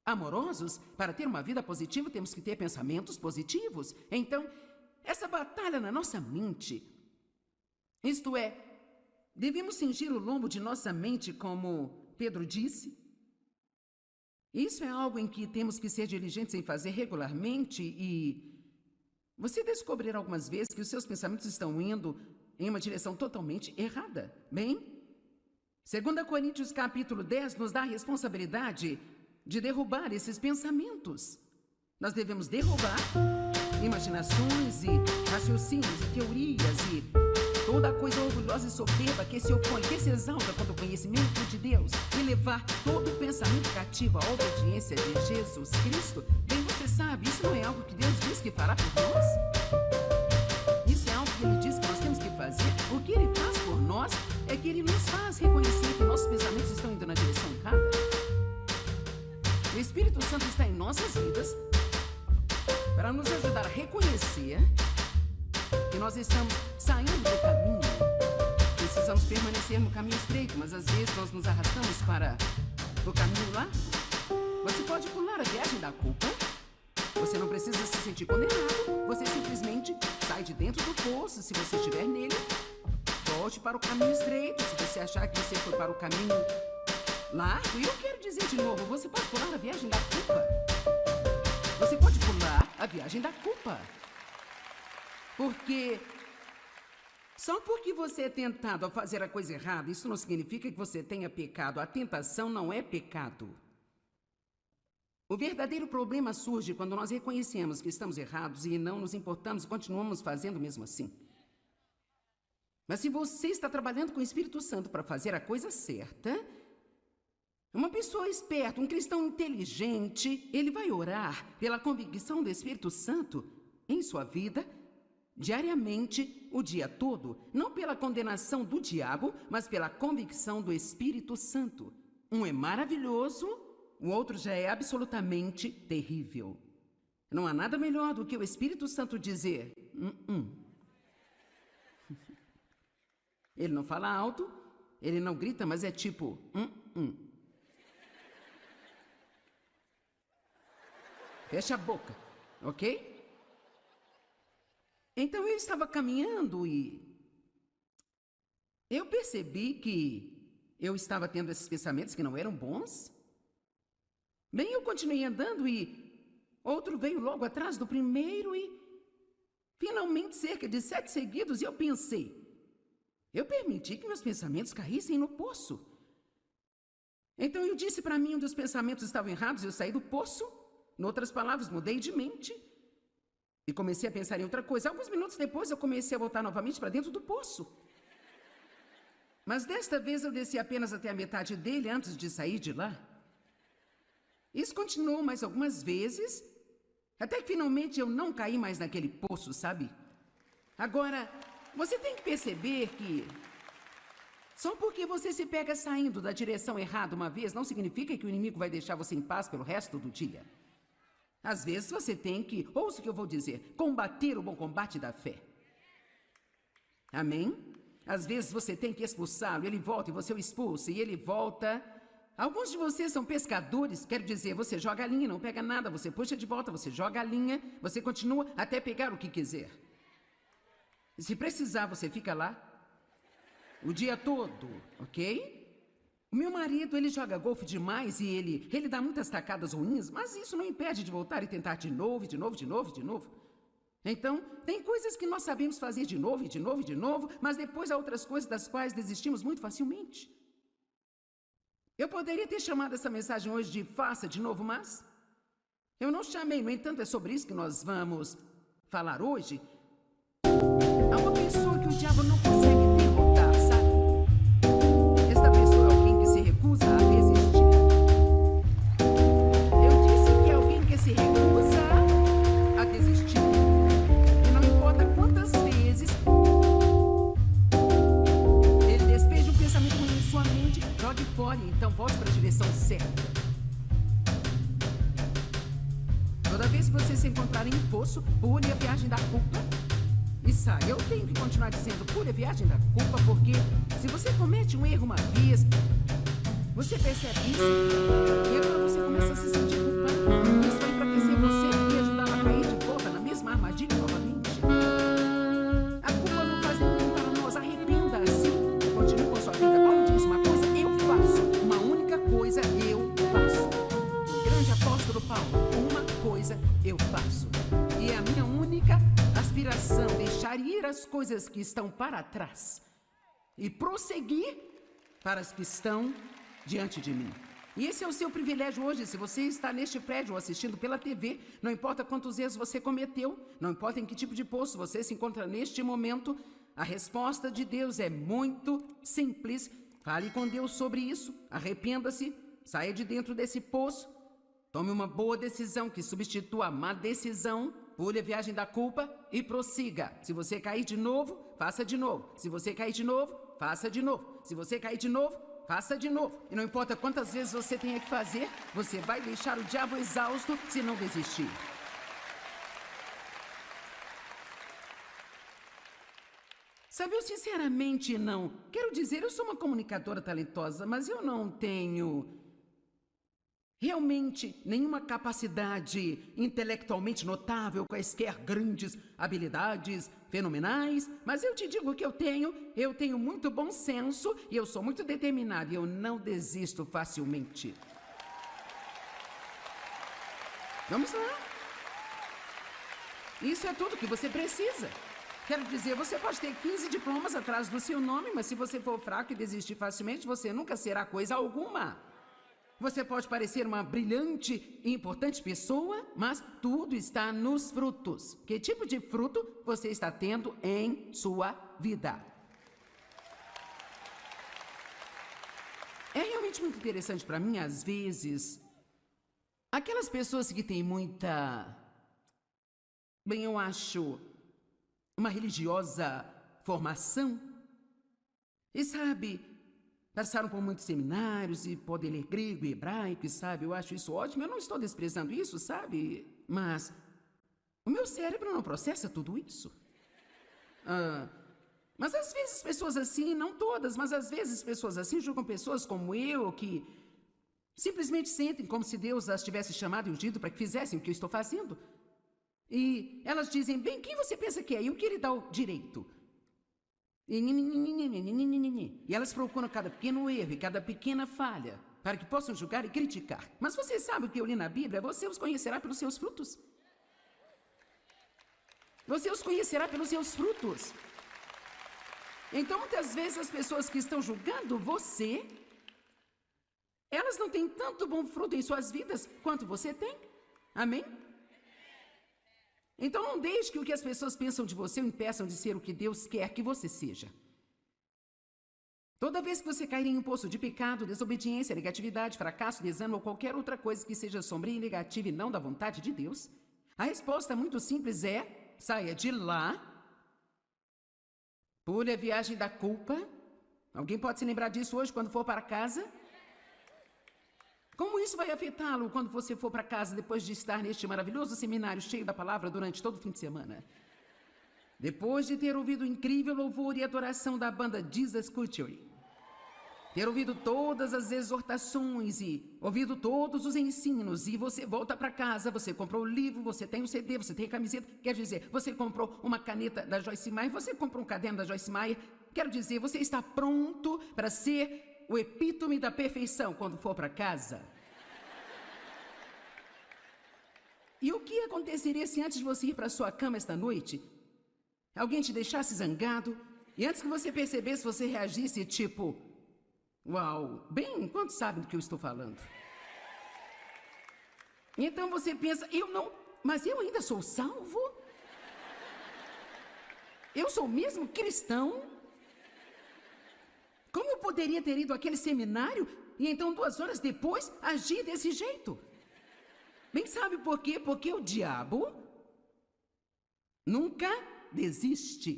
amorosos. Para ter uma vida positiva, temos que ter pensamentos positivos. Então, essa batalha na nossa mente, isto é, devemos cingir o lombo de nossa mente, como Pedro disse. Isso é algo em que temos que ser diligentes em fazer regularmente e você descobrirá algumas vezes que os seus pensamentos estão indo em uma direção totalmente errada. Bem, 2 Coríntios capítulo 10 nos dá a responsabilidade de derrubar esses pensamentos. Nós devemos derrubar imaginações e raciocínios e teorias e toda coisa orgulhosa e soberba que se opõe, que se exalta contra o conhecimento de Deus e levar todo o pensamento cativo à obediência de Jesus Cristo. Bem, você sabe, isso não é algo que Deus diz que fará por nós. Isso é algo que Ele diz que nós temos que fazer. O que Ele faz por nós é que Ele nos faz reconhecer que nossos pensamentos estão indo na direção errada. O Espírito Santo está em nossas vidas para nos ajudar a reconhecer que nós estamos saindo do caminho. Precisamos permanecer no caminho estreito, mas às vezes nós nos arrastamos para o caminho lá. Você pode pular a viagem da culpa. Você não precisa se sentir condenado. Você simplesmente sai de dentro do poço, se você estiver nele. Volte para o caminho estreito, se você achar que você foi para o caminho largo. E eu quero dizer de novo, você pode pular a viagem da culpa. Você pode pular a viagem da culpa. Porque só porque você é tentado a fazer a coisa errada, isso não significa que você tenha pecado. A tentação não é pecado. O verdadeiro problema surge quando nós reconhecemos que estamos errados e não nos importamos e continuamos fazendo mesmo assim. Mas se você está trabalhando com o Espírito Santo para fazer a coisa certa, uma pessoa esperta, um cristão inteligente, ele vai orar pela convicção do Espírito Santo em sua vida, diariamente, o dia todo, não pela condenação do diabo, mas pela convicção do Espírito Santo. Um é maravilhoso, o outro já é absolutamente terrível. Não há nada melhor do que o Espírito Santo dizer, Ele não fala alto, ele não grita, mas é tipo, Fecha a boca, ok? Então eu estava caminhando e eu percebi que eu estava tendo esses pensamentos que não eram bons. Bem, eu continuei andando e outro veio logo atrás do primeiro e finalmente cerca de 7 seguidos e eu pensei, eu permiti que meus pensamentos caíssem no poço. Então eu disse para mim onde os pensamentos estavam errados, eu saí do poço. Em outras palavras, mudei de mente e comecei a pensar em outra coisa. Alguns minutos depois, eu comecei a voltar novamente para dentro do poço. Mas desta vez, eu desci apenas até a metade dele antes de sair de lá. Isso continuou mais algumas vezes, até que finalmente eu não caí mais naquele poço, sabe? Agora, você tem que perceber que só porque você se pega saindo da direção errada uma vez, não significa que o inimigo vai deixar você em paz pelo resto do dia. Às vezes você tem que, ouça o que eu vou dizer, combater o bom combate da fé. Amém? Às vezes você tem que expulsá-lo, ele volta e você o expulsa, e ele volta. Alguns de vocês são pescadores, quero dizer, você joga a linha, não pega nada, você puxa de volta, você joga a linha, você continua até pegar o que quiser. E se precisar, você fica lá o dia todo, ok? O meu marido, ele joga golfe demais e ele dá muitas tacadas ruins, mas isso não impede de voltar e tentar de novo, de novo, de novo, de novo. Então, tem coisas que nós sabemos fazer de novo, de novo, de novo, mas depois há outras coisas das quais desistimos muito facilmente. Eu poderia ter chamado essa mensagem hoje de faça de novo, mas eu não chamei. No entanto, é sobre isso que nós vamos falar hoje. Há uma pessoa que o diabo não consegue derrotar, sabe? Esta pessoa é alguém que se recusa a desistir. Eu disse que é alguém que se recusa a desistir. E não importa quantas vezes ele despeja um pensamento ruim em sua mente, jogue fora e então volte para a direção certa. Toda vez que você se encontrar em um poço, pule a viagem da culpa e sai. Eu tenho que continuar dizendo pule a viagem da culpa, porque se você comete um erro uma vez, você percebe isso e agora você começa a se sentir culpado. Isso vai enfraquecer você e ajudá-la a cair de volta na mesma armadilha novamente. A culpa não faz ninguém para nós. Arrependa-se. Continue com sua vida. Paulo diz uma coisa, eu faço. Uma única coisa eu faço. O grande apóstolo Paulo, uma coisa eu faço. E é a minha única aspiração, deixar ir as coisas que estão para trás e prosseguir para as que estão diante de mim. E esse é o seu privilégio hoje. Se você está neste prédio ou assistindo pela TV, não importa quantos erros você cometeu, não importa em que tipo de poço você se encontra neste momento, a resposta de Deus é muito simples. Fale com Deus sobre isso, arrependa-se, saia de dentro desse poço, tome uma boa decisão que substitua a má decisão, pule a viagem da culpa e prossiga. Se você cair de novo, faça de novo. Se você cair de novo, faça de novo. Se você cair de novo, faça de novo. E não importa quantas vezes você tenha que fazer, você vai deixar o diabo exausto se não desistir. Sabe, eu sinceramente não. Quero dizer, eu sou uma comunicadora talentosa, mas eu não tenho realmente nenhuma capacidade intelectualmente notável, quaisquer grandes habilidades fenomenais, mas eu te digo que eu tenho muito bom senso e eu sou muito determinado e eu não desisto facilmente. Vamos lá. Isso é tudo que você precisa. Quero dizer, você pode ter 15 diplomas atrás do seu nome, mas se você for fraco e desistir facilmente, você nunca será coisa alguma. Você pode parecer uma brilhante e importante pessoa, mas tudo está nos frutos. Que tipo de fruto você está tendo em sua vida? É realmente muito interessante para mim, às vezes, aquelas pessoas que têm muita, bem, eu acho, uma religiosa formação, e sabe, passaram por muitos seminários e podem ler grego e hebraico, e sabe, eu acho isso ótimo, eu não estou desprezando isso, sabe, mas o meu cérebro não processa tudo isso. Mas às vezes pessoas assim, não todas, mas às vezes pessoas assim julgam pessoas como eu, que simplesmente sentem como se Deus as tivesse chamado e ungido para que fizessem o que eu estou fazendo. E elas dizem, bem, quem você pensa que é? E o que lhe dá o direito? E elas procuram cada pequeno erro e cada pequena falha para que possam julgar e criticar. Mas você sabe o que eu li na Bíblia? Você os conhecerá pelos seus frutos. Você os conhecerá pelos seus frutos. Então, muitas vezes, as pessoas que estão julgando você, elas não têm tanto bom fruto em suas vidas quanto você tem. Amém? Então não deixe que o que as pessoas pensam de você o impeçam de ser o que Deus quer que você seja. Toda vez que você cair em um poço de pecado, desobediência, negatividade, fracasso, desânimo ou qualquer outra coisa que seja sombria e negativa e não da vontade de Deus, a resposta muito simples é: saia de lá Pule a viagem da culpa. Alguém pode se lembrar disso hoje quando for para casa? Como isso vai afetá-lo quando você for para casa depois de estar neste maravilhoso seminário cheio da palavra durante todo o fim de semana? Depois de ter ouvido o incrível louvor e adoração da banda Jesus Culture, ter ouvido todas as exortações e ouvido todos os ensinos, e você volta para casa, você comprou o livro, você tem o CD, você tem a camiseta, quer dizer, você comprou uma caneta da Joyce Meyer, você comprou um caderno da Joyce Meyer, quero dizer, você está pronto para ser o epítome da perfeição quando for para casa. E o que aconteceria se antes de você ir para sua cama esta noite, alguém te deixasse zangado, e antes que você percebesse, você reagisse tipo, uau, bem, quantos sabem do que eu estou falando? Então você pensa, mas eu ainda sou salvo? Eu sou mesmo cristão? Como eu poderia ter ido àquele seminário e então 2 horas depois agir desse jeito? Bem, sabe por quê? Porque o diabo nunca desiste.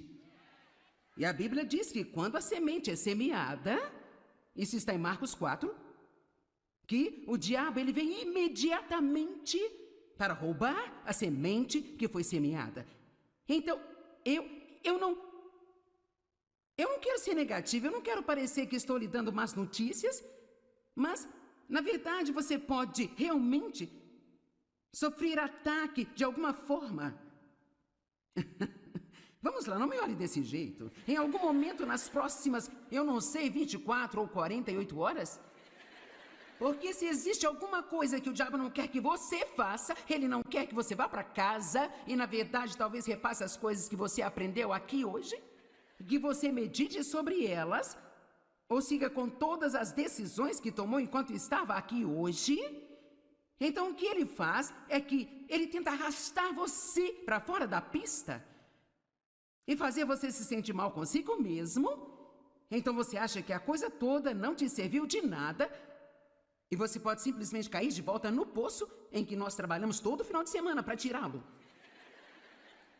E a Bíblia diz que quando a semente é semeada, isso está em Marcos 4, que o diabo ele vem imediatamente para roubar a semente que foi semeada. Então, eu não quero ser negativo, eu não quero parecer que estou lhe dando más notícias, mas, na verdade, você pode realmente sofrer ataque de alguma forma. Vamos lá, não me olhe desse jeito. Em algum momento nas próximas, 24 ou 48 horas? Porque se existe alguma coisa que o diabo não quer que você faça, ele não quer que você vá para casa e, na verdade, talvez repasse as coisas que você aprendeu aqui hoje, que você medite sobre elas, ou siga com todas as decisões que tomou enquanto estava aqui hoje. Então, o que ele faz é que ele tenta arrastar você para fora da pista e fazer você se sentir mal consigo mesmo. Então, você acha que a coisa toda não te serviu de nada e você pode simplesmente cair de volta no poço em que nós trabalhamos todo final de semana para tirá-lo.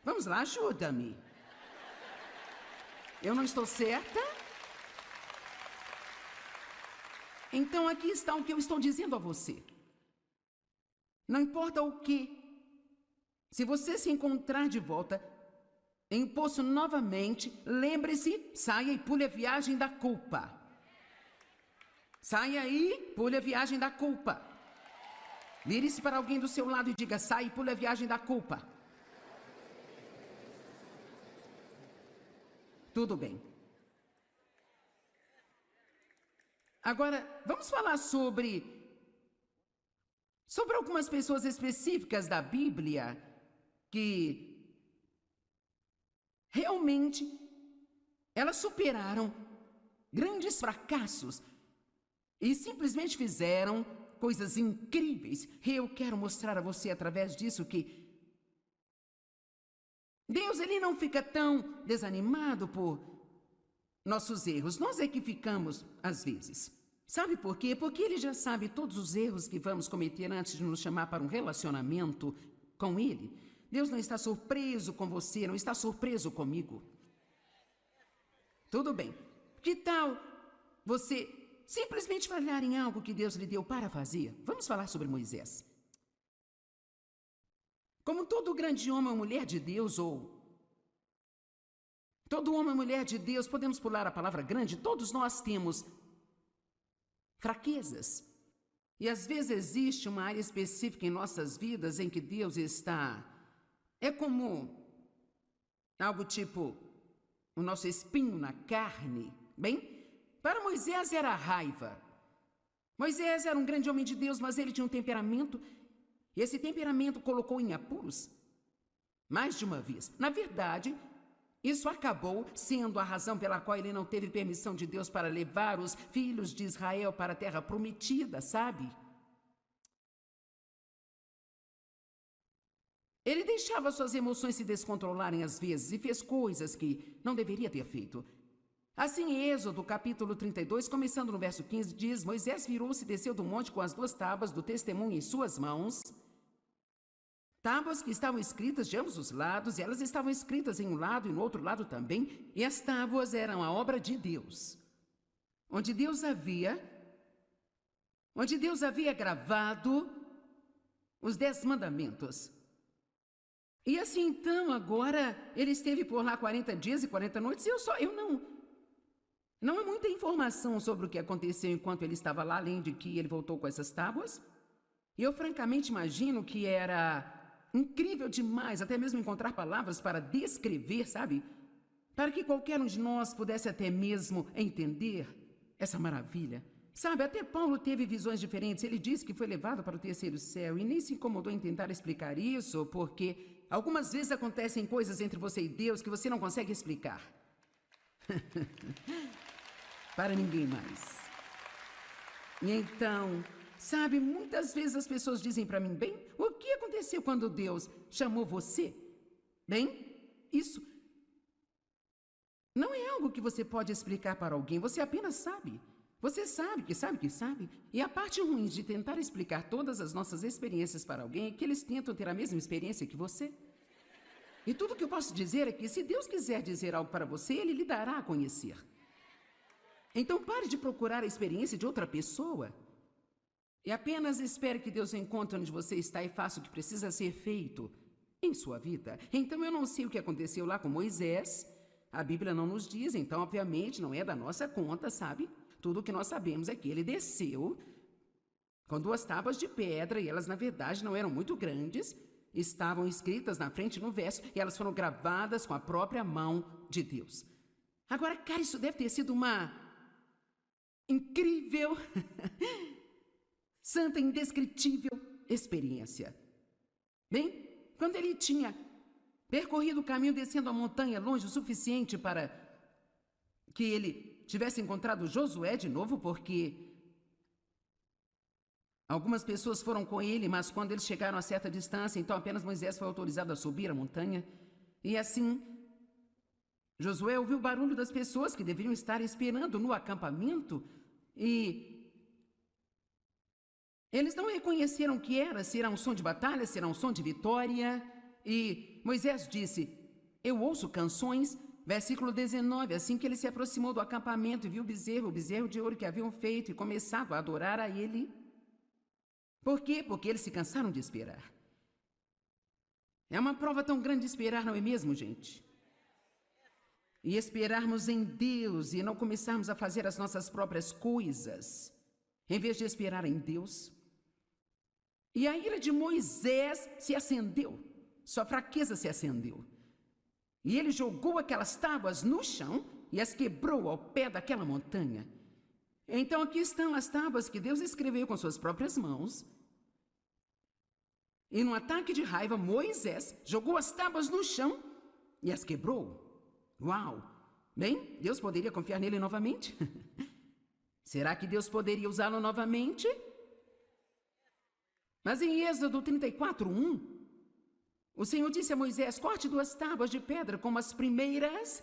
Vamos lá, ajuda-me. Eu não estou certa? Então, aqui está o que eu estou dizendo a você. Não importa o que, se você se encontrar de volta em um poço novamente, lembre-se, saia e pule a viagem da culpa. Saia aí, pule a viagem da culpa. Vire-se para alguém do seu lado e diga, saia e pule a viagem da culpa. Tudo bem. Agora, vamos falar sobre algumas pessoas específicas da Bíblia que realmente elas superaram grandes fracassos e simplesmente fizeram coisas incríveis. Eu quero mostrar a você através disso que Deus ele não fica tão desanimado por nossos erros. Nós é que ficamos às vezes. Sabe por quê? Porque ele já sabe todos os erros que vamos cometer antes de nos chamar para um relacionamento com ele. Deus não está surpreso com você, não está surpreso comigo. Tudo bem. Que tal você simplesmente falhar em algo que Deus lhe deu para fazer? Vamos falar sobre Moisés. Como todo grande homem ou mulher de Deus, ou todo homem ou mulher de Deus, podemos pular a palavra grande, todos nós temos fraquezas. E às vezes existe uma área específica em nossas vidas em que Deus está. É como algo tipo o nosso espinho na carne. Bem, para Moisés era a raiva. Moisés era um grande homem de Deus, mas ele tinha um temperamento. E esse temperamento colocou em apuros mais de uma vez. Na verdade, isso acabou sendo a razão pela qual ele não teve permissão de Deus para levar os filhos de Israel para a terra prometida, sabe? Ele deixava suas emoções se descontrolarem às vezes e fez coisas que não deveria ter feito. Assim, em Êxodo, capítulo 32, começando no verso 15, diz: Moisés virou-se e desceu do monte com as 2 tábuas do testemunho em suas mãos. Tábuas que estavam escritas de ambos os lados, e elas estavam escritas em um lado e no outro lado também, e as tábuas eram a obra de Deus, onde Deus havia gravado os 10 mandamentos. E assim, então, agora, ele esteve por lá 40 dias e 40 noites, e não há muita informação sobre o que aconteceu enquanto ele estava lá, além de que ele voltou com essas tábuas. E eu francamente imagino que era incrível demais, até mesmo encontrar palavras para descrever, sabe? Para que qualquer um de nós pudesse até mesmo entender essa maravilha. Sabe, até Paulo teve visões diferentes. Ele disse que foi levado para o terceiro céu e nem se incomodou em tentar explicar isso, porque algumas vezes acontecem coisas entre você e Deus que você não consegue explicar. Para ninguém mais. E então, sabe, muitas vezes as pessoas dizem para mim, bem, o que aconteceu quando Deus chamou você? Bem, isso não é algo que você pode explicar para alguém, você apenas sabe. Você sabe que sabe que sabe. E a parte ruim de tentar explicar todas as nossas experiências para alguém é que eles tentam ter a mesma experiência que você. E tudo que eu posso dizer é que se Deus quiser dizer algo para você, Ele lhe dará a conhecer. Então pare de procurar a experiência de outra pessoa e apenas espere que Deus encontre onde você está e faça o que precisa ser feito em sua vida. Então eu não sei o que aconteceu lá com Moisés. A Bíblia não nos diz, então obviamente não é da nossa conta, sabe? Tudo o que nós sabemos é que ele desceu com 2 tábuas de pedra e elas na verdade não eram muito grandes. Estavam escritas na frente no verso e elas foram gravadas com a própria mão de Deus. Agora, cara, isso deve ter sido uma incrível, santa, indescritível experiência. Bem, quando ele tinha percorrido o caminho descendo a montanha longe o suficiente para que ele tivesse encontrado Josué de novo, porque algumas pessoas foram com ele, mas quando eles chegaram a certa distância, então apenas Moisés foi autorizado a subir a montanha. E assim, Josué ouviu o barulho das pessoas que deveriam estar esperando no acampamento e eles não reconheceram que era, se era um som de batalha, se era um som de vitória. E Moisés disse, eu ouço canções. Versículo 19, assim que ele se aproximou do acampamento e viu o bezerro de ouro que haviam feito e começado a adorar a ele. Por quê? Porque eles se cansaram de esperar. É uma prova tão grande de esperar, não é mesmo, gente? E esperarmos em Deus e não começarmos a fazer as nossas próprias coisas, em vez de esperar em Deus. E a ira de Moisés se acendeu, sua fraqueza se acendeu. E ele jogou aquelas tábuas no chão e as quebrou ao pé daquela montanha. Então aqui estão as tábuas que Deus escreveu com suas próprias mãos. E num ataque de raiva, Moisés jogou as tábuas no chão e as quebrou. Uau! Bem, Deus poderia confiar nele novamente? Será que Deus poderia usá-lo novamente? Mas em Êxodo 34:1, o Senhor disse a Moisés, corte 2 tábuas de pedra como as primeiras.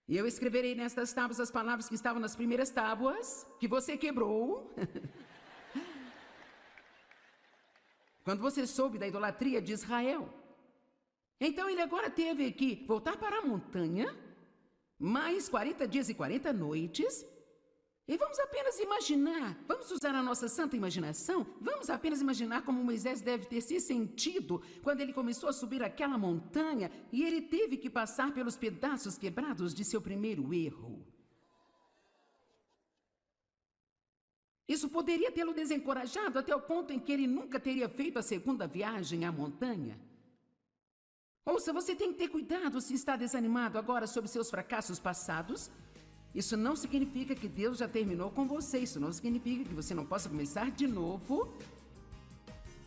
E eu escreverei nestas tábuas as palavras que estavam nas primeiras tábuas, que você quebrou. Quando você soube da idolatria de Israel. Então ele agora teve que voltar para a montanha, mais 40 dias e 40 noites, e vamos apenas imaginar, vamos usar a nossa santa imaginação, vamos apenas imaginar como Moisés deve ter se sentido quando ele começou a subir aquela montanha e ele teve que passar pelos pedaços quebrados de seu primeiro erro. Isso poderia tê-lo desencorajado até o ponto em que ele nunca teria feito a segunda viagem à montanha. Ouça, você tem que ter cuidado se está desanimado agora sobre seus fracassos passados. Isso não significa que Deus já terminou com você, isso não significa que você não possa começar de novo,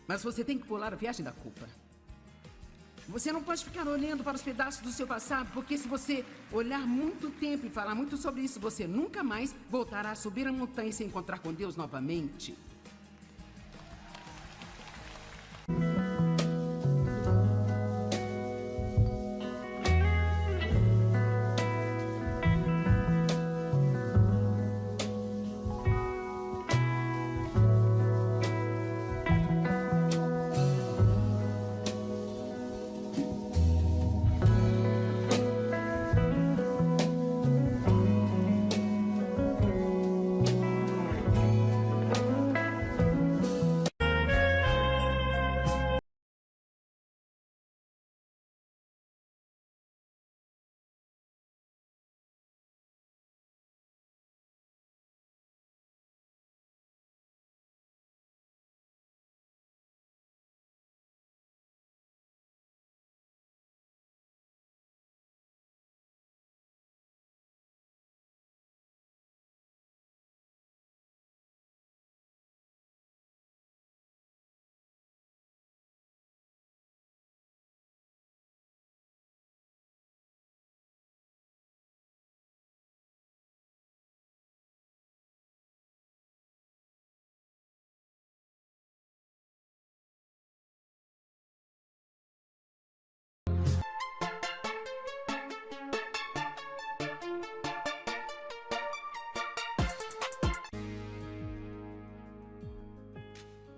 mas você tem que pular a viagem da culpa. Você não pode ficar olhando para os pedaços do seu passado, porque se você olhar muito tempo e falar muito sobre isso, você nunca mais voltará a subir a montanha e se encontrar com Deus novamente.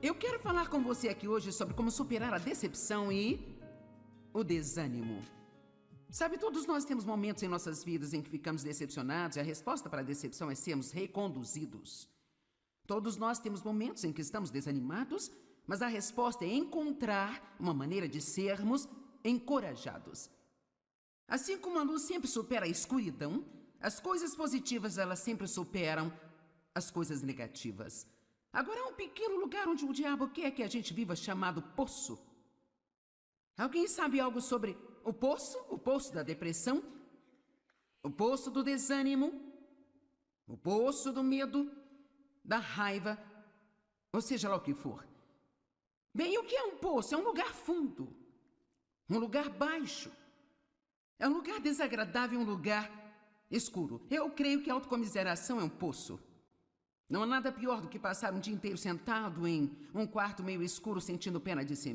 Eu quero falar com você aqui hoje sobre como superar a decepção e o desânimo. Sabe, todos nós temos momentos em nossas vidas em que ficamos decepcionados e a resposta para a decepção é sermos reconduzidos. Todos nós temos momentos em que estamos desanimados, mas a resposta é encontrar uma maneira de sermos encorajados. Assim como a luz sempre supera a escuridão, as coisas positivas elas sempre superam as coisas negativas. Agora há um pequeno lugar onde o diabo quer que a gente viva chamado poço. Alguém sabe algo sobre o poço? O poço da depressão? O poço do desânimo? O poço do medo? Da raiva? Ou seja lá o que for. Bem, o que é um poço? É um lugar fundo. Um lugar baixo. É um lugar desagradável, um lugar escuro. Eu creio que a autocomiseração é um poço. Não há nada pior do que passar um dia inteiro sentado em um quarto meio escuro sentindo pena de si